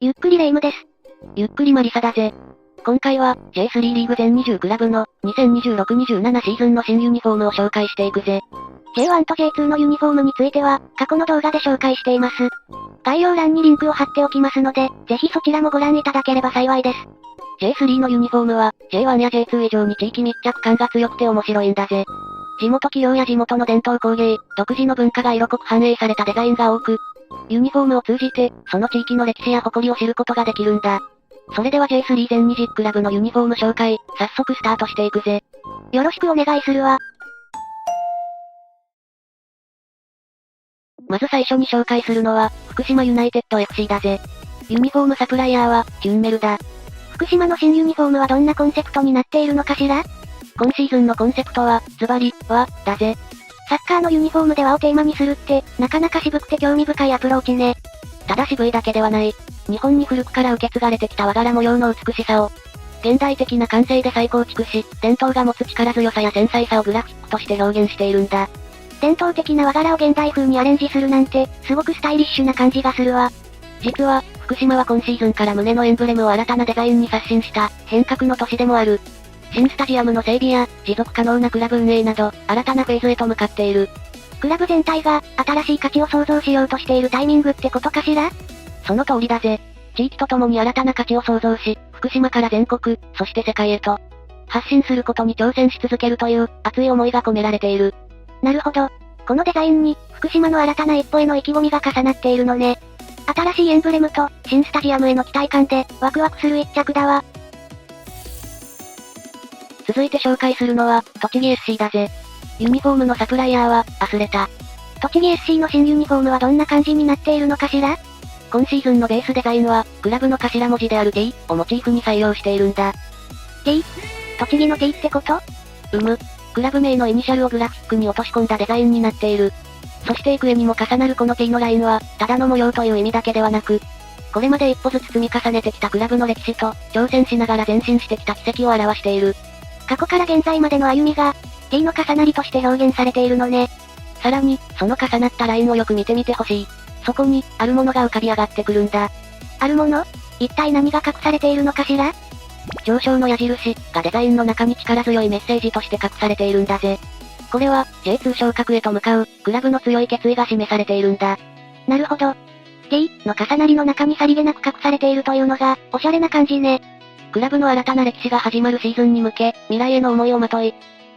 ゆっくりレ夢ムです。ゆっくりマリサだぜ。今回は、J3 リーグ全20クラブの、2026-27シーズンの新ユニフォームを紹介していくぜ。J1 と J2 のユニフォームについては、過去の動画で紹介しています。概要欄にリンクを貼っておきますので、ぜひそちらもご覧いただければ幸いです。J3 のユニフォームは、J1 や J2 以上に地域密着感が強くて面白いんだぜ。地元企業や地元の伝統工芸、独自の文化が色濃く反映されたデザインが多く、ユニフォームを通じて、その地域の歴史や誇りを知ることができるんだ。それでは J3 全20クラブのユニフォーム紹介、早速スタートしていくぜ。よろしくお願いするわ。まず最初に紹介するのは、福島ユナイテッド FC だぜ。ユニフォームサプライヤーは、チュンメルだ。福島の新ユニフォームはどんなコンセプトになっているのかしら？今シーズンのコンセプトは、ズバリ、和、だぜ。サッカーのユニフォームで和をテーマにするって、なかなか渋くて興味深いアプローチね。ただ渋いだけではない。日本に古くから受け継がれてきた和柄模様の美しさを、現代的な感性で再構築し、伝統が持つ力強さや繊細さをグラフィックとして表現しているんだ。伝統的な和柄を現代風にアレンジするなんて、すごくスタイリッシュな感じがするわ。実は、福島は今シーズンから胸のエンブレムを新たなデザインに刷新した、変革の年でもある。新スタジアムの整備や、持続可能なクラブ運営など、新たなフェーズへと向かっている。クラブ全体が、新しい価値を創造しようとしているタイミングってことかしら？その通りだぜ。地域とともに新たな価値を創造し、福島から全国、そして世界へと、発信することに挑戦し続けるという、熱い思いが込められている。なるほど。このデザインに、福島の新たな一歩への意気込みが重なっているのね。新しいエンブレムと、新スタジアムへの期待感で、ワクワクする一着だわ。続いて紹介するのは、栃木 SC だぜ。ユニフォームのサプライヤーは、アスレタ。栃木 SC の新ユニフォームはどんな感じになっているのかしら？今シーズンのベースデザインは、クラブの頭文字である T をモチーフに採用しているんだ。T？栃木の T ってこと？クラブ名のイニシャルをグラフィックに落とし込んだデザインになっている。そして幾重にも重なるこの T のラインは、ただの模様という意味だけではなく、これまで一歩ずつ積み重ねてきたクラブの歴史と、挑戦しながら前進してきた軌跡を表している。過去から現在までの歩みが、T の重なりとして表現されているのね。さらに、その重なったラインをよく見てみてほしい。そこに、あるものが浮かび上がってくるんだ。あるもの？一体何が隠されているのかしら？上昇の矢印がデザインの中に力強いメッセージとして隠されているんだぜ。これは、J2 昇格へと向かう、クラブの強い決意が示されているんだ。なるほど。T の重なりの中にさりげなく隠されているというのが、おしゃれな感じね。クラブの新たな歴史が始まるシーズンに向け、未来への思いをまとい、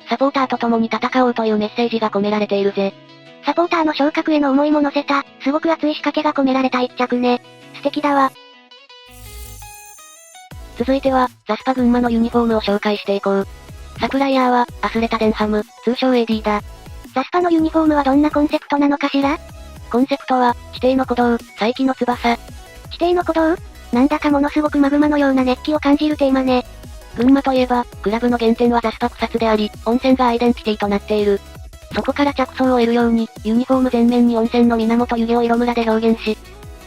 サポーターと共に戦おうというメッセージが込められているぜ。サポーターの昇格への思いも乗せた、すごく熱い仕掛けが込められた一着ね。素敵だわ。続いては、ザスパ群馬のユニフォームを紹介していこう。サプライヤーは、アスレタデンハム、通称 AD だ。ザスパのユニフォームはどんなコンセプトなのかしら？コンセプトは、地底の鼓動、再起の翼。地底の鼓動？なんだかものすごくマグマのような熱気を感じるテーマね。群馬といえば、クラブの原点はザスパ草津であり、温泉がアイデンティティとなっている。そこから着想を得るように、ユニフォーム全面に温泉の源湯気を色ムラで表現し、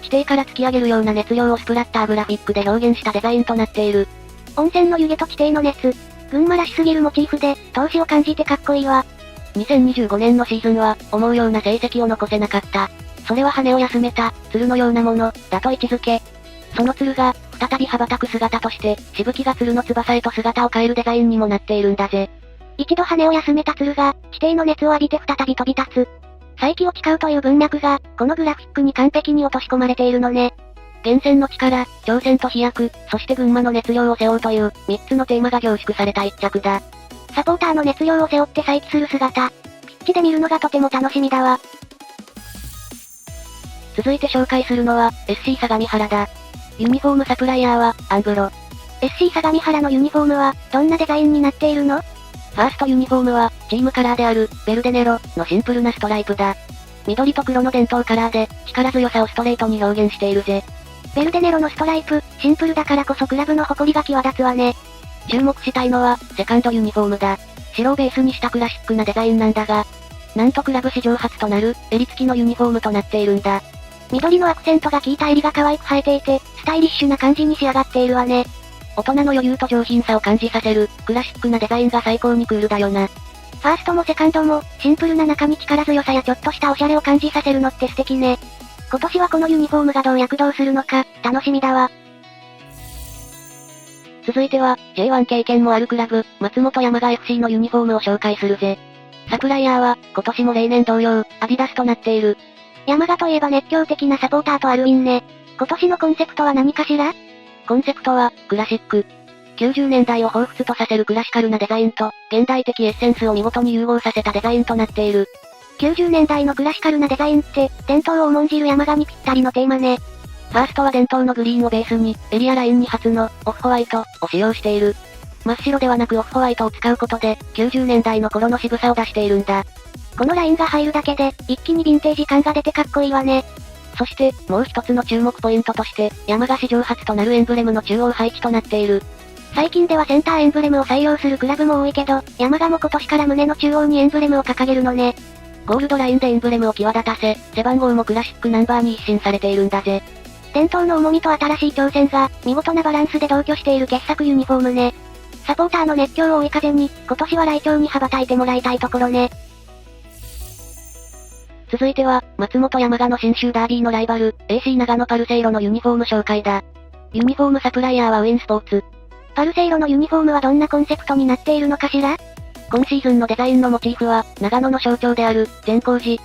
地底から突き上げるような熱量をスプラッターグラフィックで表現したデザインとなっている。温泉の湯気と地底の熱。群馬らしすぎるモチーフで、闘志を感じてかっこいいわ。2025年のシーズンは、思うような成績を残せなかった。それは羽を休めた、鶴のようなもの、だと位置づけ。その鶴が、再び羽ばたく姿として、しぶきが鶴の翼へと姿を変えるデザインにもなっているんだぜ。一度羽を休めた鶴が、地底の熱を浴びて再び飛び立つ。再起を誓うという文脈が、このグラフィックに完璧に落とし込まれているのね。源泉の力、挑戦と飛躍、そして群馬の熱量を背負うという、3つのテーマが凝縮された一着だ。サポーターの熱量を背負って再起する姿。ピッチで見るのがとても楽しみだわ。続いて紹介するのは、SC 相模原だ。ユニフォームサプライヤーは、アンブロ。SC 相模原のユニフォームは、どんなデザインになっているの？ファーストユニフォームは、チームカラーである、ベルデネロのシンプルなストライプだ。緑と黒の伝統カラーで、力強さをストレートに表現しているぜ。ベルデネロのストライプ、シンプルだからこそクラブの誇りが際立つわね。注目したいのは、セカンドユニフォームだ。白をベースにしたクラシックなデザインなんだが、なんとクラブ史上初となる、襟付きのユニフォームとなっているんだ。緑のアクセントが効いた襟が可愛く生えていて、スタイリッシュな感じに仕上がっているわね。大人の余裕と上品さを感じさせる、クラシックなデザインが最高にクールだよな。ファーストもセカンドも、シンプルな中に力強さやちょっとしたおしゃれを感じさせるのって素敵ね。今年はこのユニフォームがどう躍動するのか、楽しみだわ。続いては、J1 経験もあるクラブ、松本山雅 FC のユニフォームを紹介するぜ。サプライヤーは、今年も例年同様、アディダスとなっている。山雅といえば熱狂的なサポーターとあるウィンね。今年のコンセプトは何かしら？コンセプトは、クラシック。90年代を彷彿とさせるクラシカルなデザインと、現代的エッセンスを見事に融合させたデザインとなっている。90年代のクラシカルなデザインって、伝統を重んじる山雅にぴったりのテーマね。ファーストは伝統のグリーンをベースに、エリアラインに初の、オフホワイト、を使用している。真っ白ではなくオフホワイトを使うことで、90年代の頃の渋さを出しているんだ。このラインが入るだけで、一気にヴィンテージ感が出てかっこいいわね。そして、もう一つの注目ポイントとして、山雅史上初となるエンブレムの中央配置となっている。最近ではセンターエンブレムを採用するクラブも多いけど、山雅も今年から胸の中央にエンブレムを掲げるのね。ゴールドラインでエンブレムを際立たせ、背番号もクラシックナンバーに一新されているんだぜ。伝統の重みと新しい挑戦が、見事なバランスで同居している傑作ユニフォームね。サポーターの熱狂を追い風に、今年は来庁に羽ばたいてもらいたいところね。続いては、松本山雅の新州ダービーのライバル、AC 長野パルセイロのユニフォーム紹介だ。ユニフォームサプライヤーはウィンスポーツ。パルセイロのユニフォームはどんなコンセプトになっているのかしら？今シーズンのデザインのモチーフは、長野の象徴である、善光寺。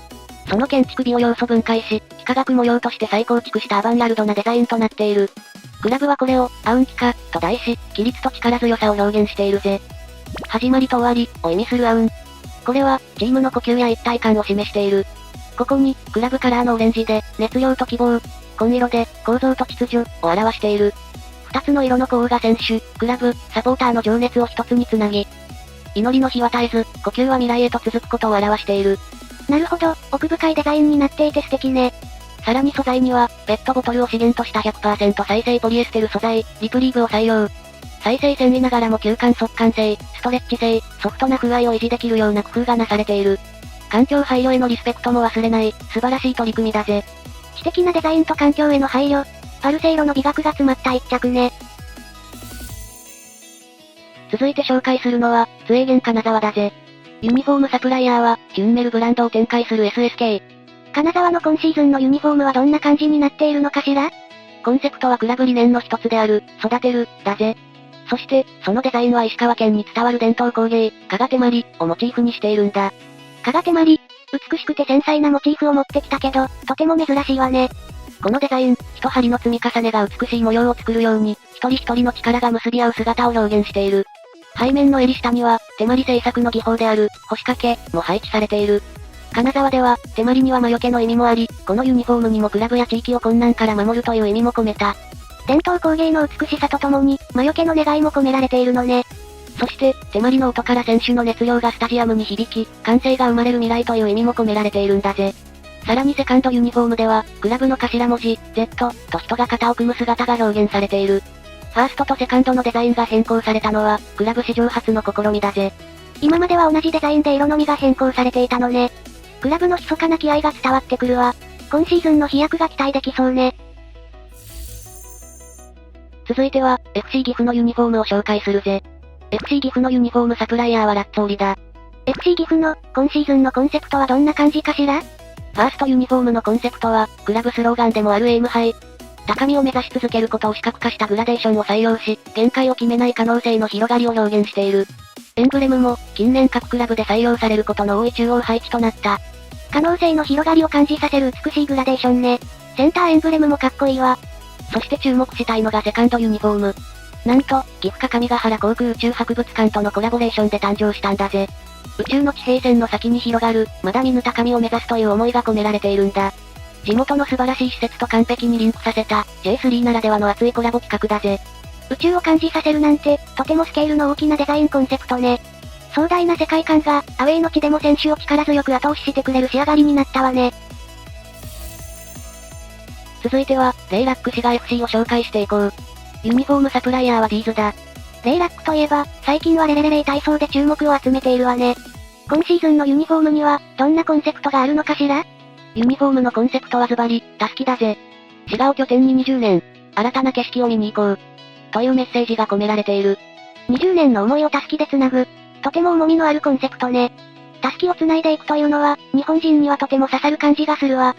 その建築美を要素分解し、幾何学模様として再構築したアバンギャルドなデザインとなっている。クラブはこれを、アウンキカ、と題し、規律と力強さを表現しているぜ。始まりと終わり、を意味するアウン。これは、チームの呼吸や一体感を示している。ここに、クラブカラーのオレンジで、熱量と希望。紺色で、構造と秩序、を表している。二つの色の項が選手、クラブ、サポーターの情熱を一つにつなぎ、祈りの火は絶えず、呼吸は未来へと続くことを表している。なるほど、奥深いデザインになっていて素敵ね。さらに素材には、ペットボトルを資源とした 100% 再生ポリエステル素材、リプリーブを採用。再生繊維ながらも吸汗速乾性、ストレッチ性、ソフトな風合いを維持できるような工夫がなされている。環境配慮へのリスペクトも忘れない、素晴らしい取り組みだぜ。知的なデザインと環境への配慮。パルセイロの美学が詰まった一着ね。続いて紹介するのは、ツエーゲン金沢だぜ。ユニフォームサプライヤーは、チュンメルブランドを展開する SSK。金沢の今シーズンのユニフォームはどんな感じになっているのかしら？コンセプトはクラブ理念の一つである、育てる、だぜ。そして、そのデザインは石川県に伝わる伝統工芸、加賀手まり、をモチーフにしているんだ。加賀手まり、美しくて繊細なモチーフを持ってきたけど、とても珍しいわね。このデザイン、一針の積み重ねが美しい模様を作るように、一人一人の力が結び合う姿を表現している。背面の襟下には、手まり製作の技法である、腰掛け、も配置されている。金沢では、手まりには魔除けの意味もあり、このユニフォームにもクラブや地域を困難から守るという意味も込めた。伝統工芸の美しさとともに、魔除けの願いも込められているのね。そして、手まりの音から選手の熱量がスタジアムに響き、歓声が生まれる未来という意味も込められているんだぜ。さらにセカンドユニフォームでは、クラブの頭文字、Z、と人が肩を組む姿が表現されている。ファーストとセカンドのデザインが変更されたのは、クラブ史上初の試みだぜ。今までは同じデザインで色のみが変更されていたのね。クラブの密かな気合が伝わってくるわ。今シーズンの飛躍が期待できそうね。続いては、FC 岐阜のユニフォームを紹介するぜ。FC 岐阜のユニフォームサプライヤーはラッツォーリだ。FC 岐阜の、今シーズンのコンセプトはどんな感じかしら？ファーストユニフォームのコンセプトは、クラブスローガンでもあるエイムハイ。高みを目指し続けることを視覚化したグラデーションを採用し、限界を決めない可能性の広がりを表現している。エンブレムも、近年各クラブで採用されることの多い中央配置となった。可能性の広がりを感じさせる美しいグラデーションね。センターエンブレムもかっこいいわ。そして注目したいのがセカンドユニフォーム。なんと、岐阜各務原航空宇宙博物館とのコラボレーションで誕生したんだぜ。宇宙の地平線の先に広がる、まだ見ぬ高みを目指すという思いが込められているんだ。地元の素晴らしい施設と完璧にリンクさせた、J3 ならではの熱いコラボ企画だぜ。宇宙を感じさせるなんて、とてもスケールの大きなデザインコンセプトね。壮大な世界観が、アウェイの地でも選手を力強く後押ししてくれる仕上がりになったわね。続いては、レイラックシガ FC を紹介していこう。ユニフォームサプライヤーはディーズだ。レイラックといえば、最近はレレレレイ体操で注目を集めているわね。今シーズンのユニフォームには、どんなコンセプトがあるのかしら？ユニフォームのコンセプトはズバリ、タスキだぜ。滋賀を拠点に20年、新たな景色を見に行こう。というメッセージが込められている。20年の思いをタスキで繋ぐ。とても重みのあるコンセプトね。タスキを繋いでいくというのは、日本人にはとても刺さる感じがするわ。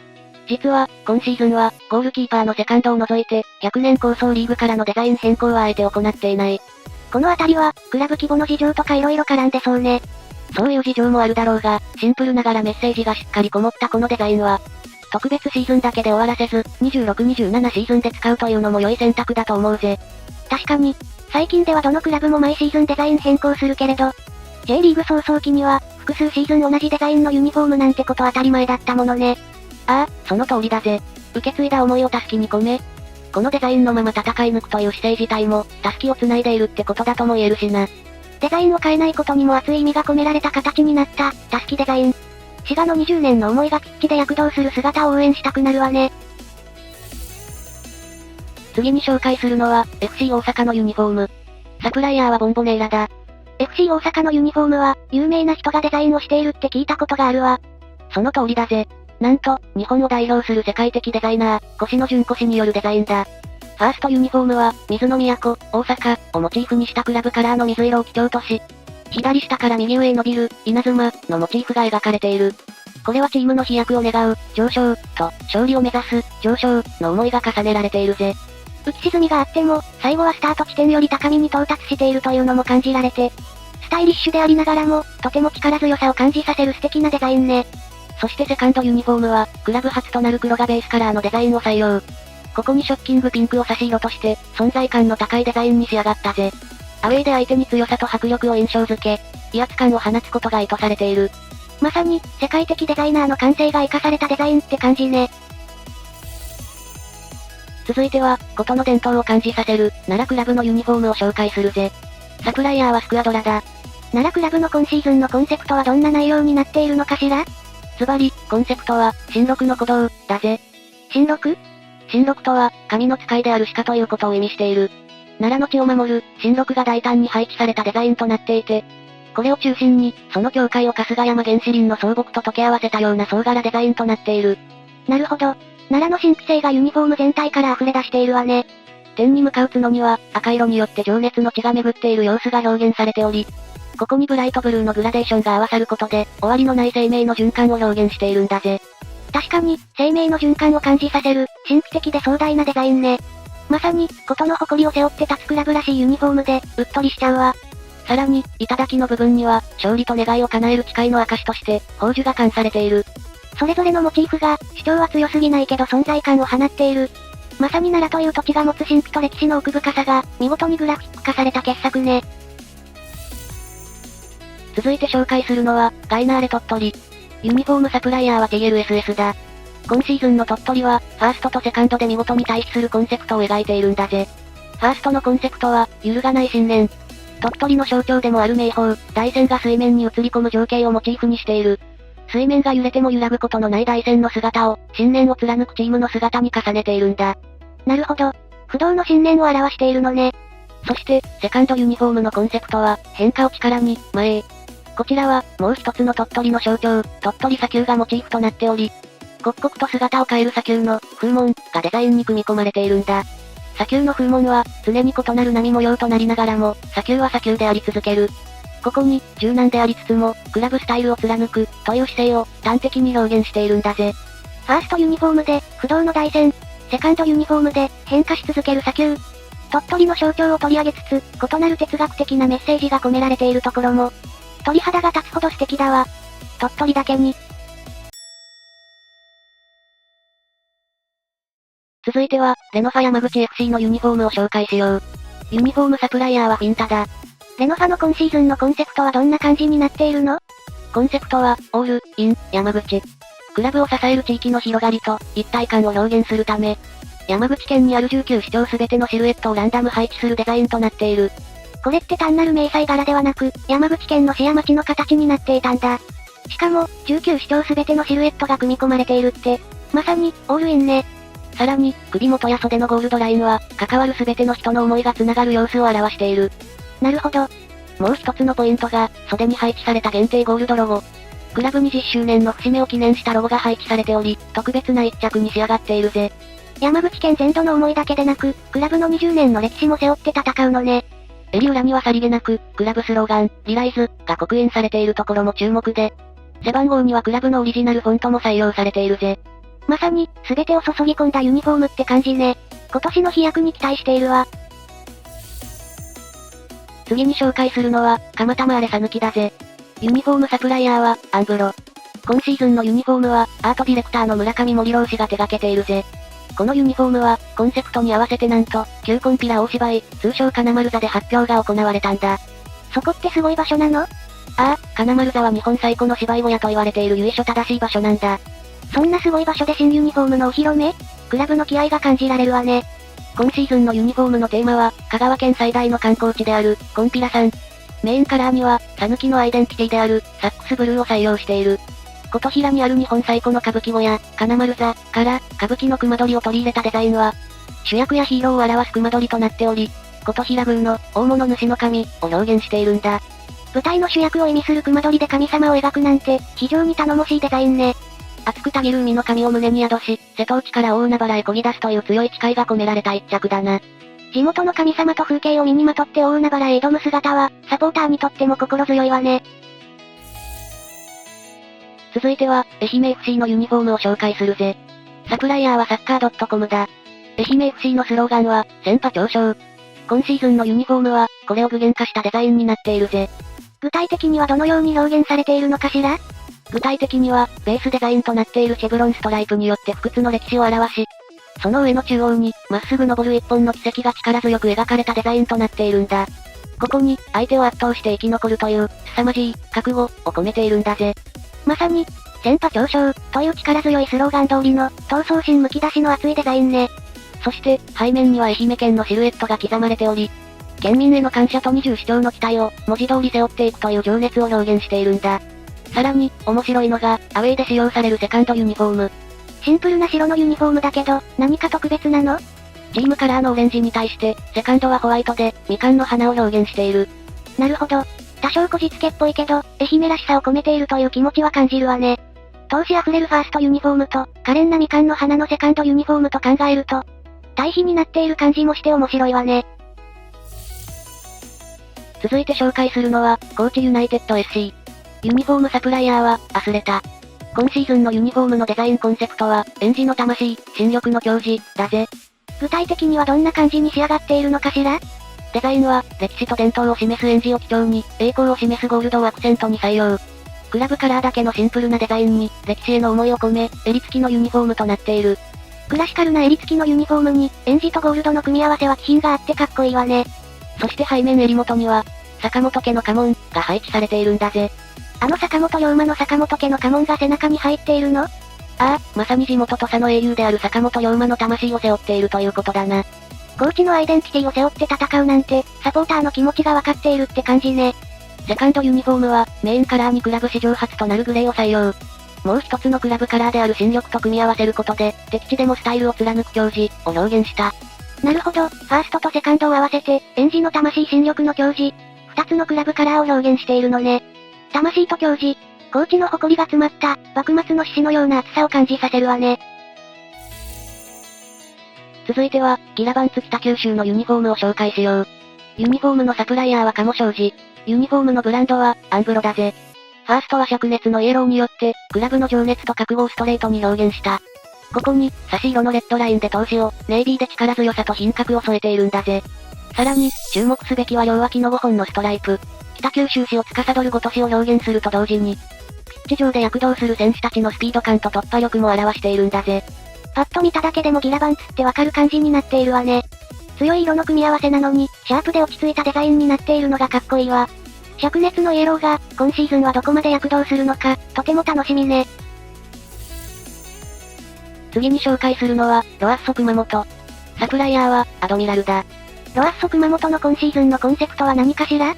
実は、今シーズンは、ゴールキーパーのセカンドを除いて、100年構想リーグからのデザイン変更はあえて行っていない。このあたりは、クラブ規模の事情とか色々絡んでそうね。そういう事情もあるだろうが、シンプルながらメッセージがしっかりこもったこのデザインは、特別シーズンだけで終わらせず、26、27シーズンで使うというのも良い選択だと思うぜ。確かに、最近ではどのクラブも毎シーズンデザイン変更するけれど、J リーグ創創期には、複数シーズン同じデザインのユニフォームなんてこと当たり前だったものね。ああ、その通りだぜ。受け継いだ思いをタスキに込め、このデザインのまま戦い抜くという姿勢自体も、タスキを繋いでいるってことだとも言えるしな。デザインを変えないことにも熱い意味が込められた形になった、タスキデザイン。滋賀の20年の思いがピッチで躍動する姿を応援したくなるわね。次に紹介するのは、FC 大阪のユニフォーム。サプライヤーはボンボネーラだ。FC 大阪のユニフォームは、有名な人がデザインをしているって聞いたことがあるわ。その通りだぜ。なんと、日本を代表する世界的デザイナー、越野純子氏によるデザインだ。ファーストユニフォームは、水の都、大阪をモチーフにしたクラブカラーの水色を基調とし、左下から右上へ伸びる、稲妻のモチーフが描かれている。これはチームの飛躍を願う、上昇と、勝利を目指す、上昇の思いが重ねられているぜ。浮き沈みがあっても、最後はスタート地点より高みに到達しているというのも感じられて、スタイリッシュでありながらも、とても力強さを感じさせる素敵なデザインね。そしてセカンドユニフォームは、クラブ初となる黒がベースカラーのデザインを採用。ここにショッキングピンクを差し色として、存在感の高いデザインに仕上がったぜ。アウェイで相手に強さと迫力を印象付け、威圧感を放つことが意図されている。まさに、世界的デザイナーの感性が生かされたデザインって感じね。続いては、ことの伝統を感じさせる、奈良クラブのユニフォームを紹介するぜ。サプライヤーはスクワドラだ。奈良クラブの今シーズンのコンセプトはどんな内容になっているのかしら？ズバリ、コンセプトは、神禄の鼓動、だぜ。神禄？神禄とは、神の使いである鹿ということを意味している。奈良の地を守る、神禄が大胆に配置されたデザインとなっていて、これを中心に、その境界を春日山原始林の草木と溶け合わせたような総柄デザインとなっている。なるほど。奈良の神秘性がユニフォーム全体から溢れ出しているわね。天に向かう角には、赤色によって情熱の血が巡っている様子が表現されており、ここにブライトブルーのグラデーションが合わさることで、終わりのない生命の循環を表現しているんだぜ。確かに、生命の循環を感じさせる、神秘的で壮大なデザインね。まさに、ことの誇りを背負って立つクラブらしいユニフォームで、うっとりしちゃうわ。さらに、頂の部分には、勝利と願いを叶える誓いの証として、宝珠が冠されている。それぞれのモチーフが、主張は強すぎないけど存在感を放っている。まさに奈良という土地が持つ神秘と歴史の奥深さが、見事にグラフィック化された傑作ね。続いて紹介するのは、ガイナーレ鳥取。ユニフォームサプライヤーは TLSS だ。今シーズンの鳥取は、ファーストとセカンドで見事に対比するコンセプトを描いているんだぜ。ファーストのコンセプトは、揺るがない信念。鳥取の象徴でもある名峰、大山が水面に映り込む情景をモチーフにしている。水面が揺れても揺らぐことのない大山の姿を、信念を貫くチームの姿に重ねているんだ。なるほど。不動の信念を表しているのね。そして、セカンドユニフォームのコンセプトは、変化を力に、前へ。こちらは、もう一つの鳥取の象徴、鳥取砂丘がモチーフとなっており、刻々と姿を変える砂丘の、風紋、がデザインに組み込まれているんだ。砂丘の風紋は、常に異なる波模様となりながらも、砂丘は砂丘であり続ける。ここに、柔軟でありつつも、クラブスタイルを貫く、という姿勢を、端的に表現しているんだぜ。ファーストユニフォームで、不動の大山。セカンドユニフォームで、変化し続ける砂丘。鳥取の象徴を取り上げつつ、異なる哲学的なメッセージが込められているところも、鳥肌が立つほど素敵だわ。鳥取だけに。続いては、レノファ山口 FC のユニフォームを紹介しよう。ユニフォームサプライヤーはフィンタだ。レノファの今シーズンのコンセプトはどんな感じになっているの？コンセプトは、オール、イン、山口。クラブを支える地域の広がりと、一体感を表現するため、山口県にある19市町すべてのシルエットをランダム配置するデザインとなっている。これって単なる迷彩柄ではなく、山口県の市や町の形になっていたんだ。しかも、19市町すべてのシルエットが組み込まれているって、まさに、オールインね。さらに、首元や袖のゴールドラインは、関わるすべての人の思いが繋がる様子を表している。なるほど。もう一つのポイントが、袖に配置された限定ゴールドロゴ。クラブ20周年の節目を記念したロゴが配置されており、特別な一着に仕上がっているぜ。山口県全土の思いだけでなく、クラブの20年の歴史も背負って戦うのね。襟裏にはさりげなく、クラブスローガン、リライズ、が刻印されているところも注目で、背番号にはクラブのオリジナルフォントも採用されているぜ。まさに、すべてを注ぎ込んだユニフォームって感じね。今年の飛躍に期待しているわ。次に紹介するのは、蒲田マーレさぬきだぜ。ユニフォームサプライヤーは、アンブロ。今シーズンのユニフォームは、アートディレクターの村上森郎氏が手掛けているぜ。このユニフォームは、コンセプトに合わせてなんと、旧コンピラ大芝居、通称金丸座で発表が行われたんだ。そこってすごい場所なの？ああ、金丸座は日本最古の芝居小屋と言われている由緒正しい場所なんだ。そんなすごい場所で新ユニフォームのお披露目？クラブの気合が感じられるわね。今シーズンのユニフォームのテーマは、香川県最大の観光地である、コンピラ山。メインカラーには、讃岐のアイデンティティである、サックスブルーを採用している。琴平にある日本最古の歌舞伎小屋、金丸座から、歌舞伎の熊取を取り入れたデザインは、主役やヒーローを表す熊取となっており、琴平宮の、大物主の神、を表現しているんだ。舞台の主役を意味する熊取で神様を描くなんて、非常に頼もしいデザインね。熱くたぎる海の神を胸に宿し、瀬戸内から大海原へ漕ぎ出すという強い誓いが込められた一着だな。地元の神様と風景を身にまとって大海原へ挑む姿は、サポーターにとっても心強いわね。続いては、愛媛 FC のユニフォームを紹介するぜ。サプライヤーはサッカー .com だ。愛媛 FC のスローガンは、先波長昇。今シーズンのユニフォームは、これを具現化したデザインになっているぜ。具体的にはどのように表現されているのかしら？具体的には、ベースデザインとなっているシェブロンストライプによって不屈の歴史を表し、その上の中央に、まっすぐ登る一本の軌跡が力強く描かれたデザインとなっているんだ。ここに、相手を圧倒して生き残るという、凄まじい、覚悟、を込めているんだぜ。まさに、先波長昇、という力強いスローガン通りの、闘争心むき出しの熱いデザインね。そして、背面には愛媛県のシルエットが刻まれており、県民への感謝と二重主張の期待を、文字通り背負っていくという情熱を表現しているんだ。さらに、面白いのが、アウェイで使用されるセカンドユニフォーム。シンプルな白のユニフォームだけど、何か特別なの？チームカラーのオレンジに対して、セカンドはホワイトで、みかんの花を表現している。なるほど。多少こじつけっぽいけど、愛媛らしさを込めているという気持ちは感じるわね。闘志あふれるファーストユニフォームと、可憐なみかんの花のセカンドユニフォームと考えると、対比になっている感じもして面白いわね。続いて紹介するのは、高知ユナイテッド SC。ユニフォームサプライヤーは、アスレタ。今シーズンのユニフォームのデザインコンセプトは、園児の魂、新緑の矜持、だぜ。具体的にはどんな感じに仕上がっているのかしら？デザインは、歴史と伝統を示す園児を基調に、栄光を示すゴールドをアクセントに採用。クラブカラーだけのシンプルなデザインに、歴史への思いを込め、襟付きのユニフォームとなっている。クラシカルな襟付きのユニフォームに、園児とゴールドの組み合わせは気品があってかっこいいわね。そして背面襟元には、坂本家の家紋、が配置されているんだぜ。坂本龍馬の坂本家の家紋が背中に入っているの？ああ、まさに地元土佐の英雄である坂本龍馬の魂を背負っているということだな。高知のアイデンティティを背負って戦うなんて、サポーターの気持ちがわかっているって感じね。セカンドユニフォームは、メインカラーにクラブ史上初となるグレーを採用。もう一つのクラブカラーである新緑と組み合わせることで、敵地でもスタイルを貫く矜持、を表現した。なるほど、ファーストとセカンドを合わせて、園児の魂新緑の矜持。二つのクラブカラーを表現しているのね。魂と矜持。高知の誇りが詰まった、幕末の獅子のような熱さを感じさせるわね。続いては、ギラバンツ北九州のユニフォームを紹介しよう。ユニフォームのサプライヤーは鴨商事。ユニフォームのブランドは、アンブロだぜ。ファーストは灼熱のイエローによって、クラブの情熱と覚悟をストレートに表現した。ここに、差し色のレッドラインで闘志を、ネイビーで力強さと品格を添えているんだぜ。さらに、注目すべきは両脇の5本のストライプ。北九州市を司るごとしを表現すると同時に、ピッチ上で躍動する選手たちのスピード感と突破力も表しているんだぜ。パッと見ただけでもギラバンツってわかる感じになっているわね。強い色の組み合わせなのに、シャープで落ち着いたデザインになっているのがかっこいいわ。灼熱のイエローが、今シーズンはどこまで躍動するのか、とても楽しみね。次に紹介するのは、ロアッソ熊本。サプライヤーは、アドミラルだ。ロアッソ熊本の今シーズンのコンセプトは何かしら？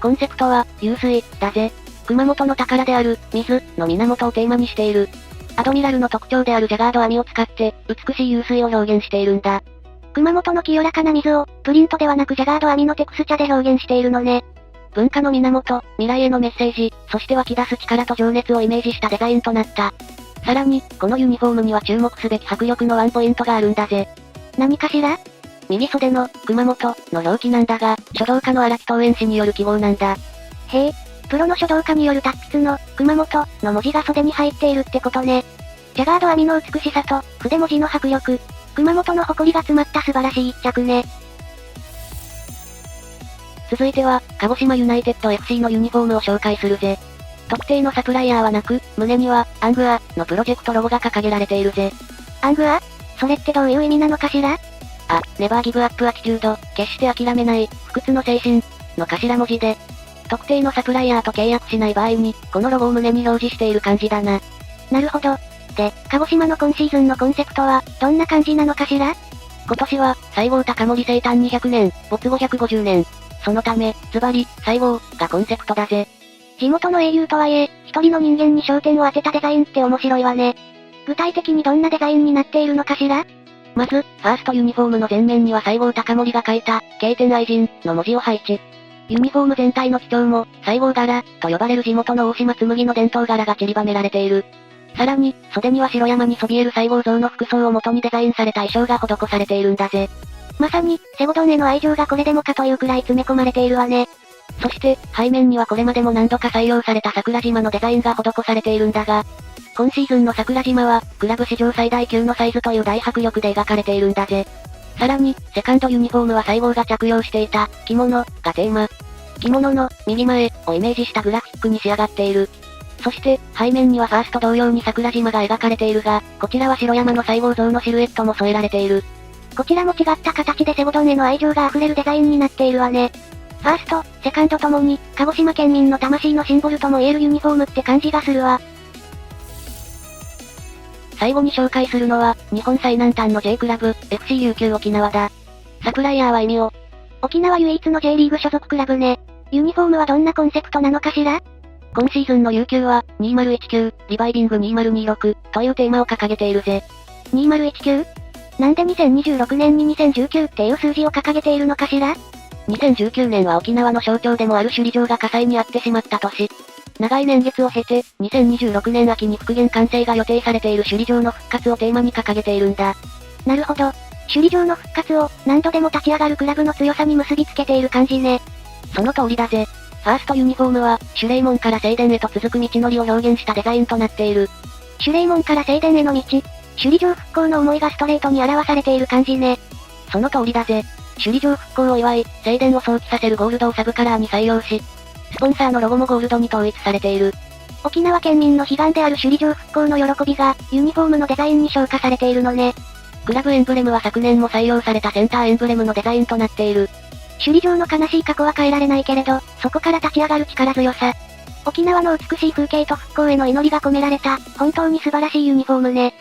コンセプトは、湧水、だぜ。熊本の宝である、水、の源をテーマにしている。アドミラルの特徴であるジャガード網を使って、美しい湧水を表現しているんだ。熊本の清らかな水を、プリントではなくジャガード網のテクスチャで表現しているのね。文化の源、未来へのメッセージ、そして湧き出す力と情熱をイメージしたデザインとなった。さらに、このユニフォームには注目すべき迫力のワンポイントがあるんだぜ。何かしら？右袖の、熊本、の表記なんだが、書道家の荒木東園氏による記号なんだ。へえ、プロの書道家による達筆の、熊本、の文字が袖に入っているってことね。ジャガード編みの美しさと、筆文字の迫力。熊本の誇りが詰まった素晴らしい一着ね。続いては、鹿児島ユナイテッド FC のユニフォームを紹介するぜ。特定のサプライヤーはなく、胸には、アングアのプロジェクトロゴが掲げられているぜ。アングア？それってどういう意味なのかしら？ネバーギブアップアティチュード、決して諦めない、不屈の精神、の頭文字で、特定のサプライヤーと契約しない場合に、このロゴを胸に表示している感じだな。なるほど。で、鹿児島の今シーズンのコンセプトは、どんな感じなのかしら？今年は、西郷隆盛生誕200年、没後150年。そのため、ズバリ、西郷、がコンセプトだぜ。地元の英雄とはいえ、一人の人間に焦点を当てたデザインって面白いわね。具体的にどんなデザインになっているのかしら？まず、ファーストユニフォームの前面には西郷隆盛が書いた、経典愛人、の文字を配置。ユニフォーム全体の基調も、西郷柄、と呼ばれる地元の大島紬の伝統柄が散りばめられている。さらに、袖には城山にそびえる西郷像の服装を元にデザインされた衣装が施されているんだぜ。まさに、セゴドンへの愛情がこれでもかというくらい詰め込まれているわね。そして、背面にはこれまでも何度か採用された桜島のデザインが施されているんだが、今シーズンの桜島は、クラブ史上最大級のサイズという大迫力で描かれているんだぜ。さらに、セカンドユニフォームは西郷が着用していた、着物、がテーマ。着物の、右前、をイメージしたグラフィックに仕上がっている。そして、背面にはファースト同様に桜島が描かれているが、こちらは城山の西郷像のシルエットも添えられている。こちらも違った形でセゴドンへの愛情が溢れるデザインになっているわね。ファースト、セカンドともに、鹿児島県民の魂のシンボルとも言えるユニフォームって感じがするわ。最後に紹介するのは、日本最南端の J クラブ、FC 琉球沖縄だ。サプライヤーは意味を。沖縄唯一の J リーグ所属クラブね。ユニフォームはどんなコンセプトなのかしら？今シーズンの琉球は、2019、リバイビング2026、というテーマを掲げているぜ。2019？なんで2026年に2019っていう数字を掲げているのかしら？ 2019年は沖縄の象徴でもある首里城が火災に遭ってしまった年。長い年月を経て、2026年秋に復元完成が予定されている首里城の復活をテーマに掲げているんだ。なるほど。首里城の復活を、何度でも立ち上がるクラブの強さに結びつけている感じね。その通りだぜ。ファーストユニフォームは、守礼門から正殿へと続く道のりを表現したデザインとなっている。守礼門から正殿への道。首里城復興の思いがストレートに表されている感じね。その通りだぜ。首里城復興を祝い、正殿を想起させるゴールドをサブカラーに採用し、スポンサーのロゴもゴールドに統一されている。沖縄県民の悲願である首里城復興の喜びが、ユニフォームのデザインに昇華されているのね。クラブエンブレムは昨年も採用されたセンターエンブレムのデザインとなっている。首里城の悲しい過去は変えられないけれど、そこから立ち上がる力強さ。沖縄の美しい風景と復興への祈りが込められた、本当に素晴らしいユニフォームね。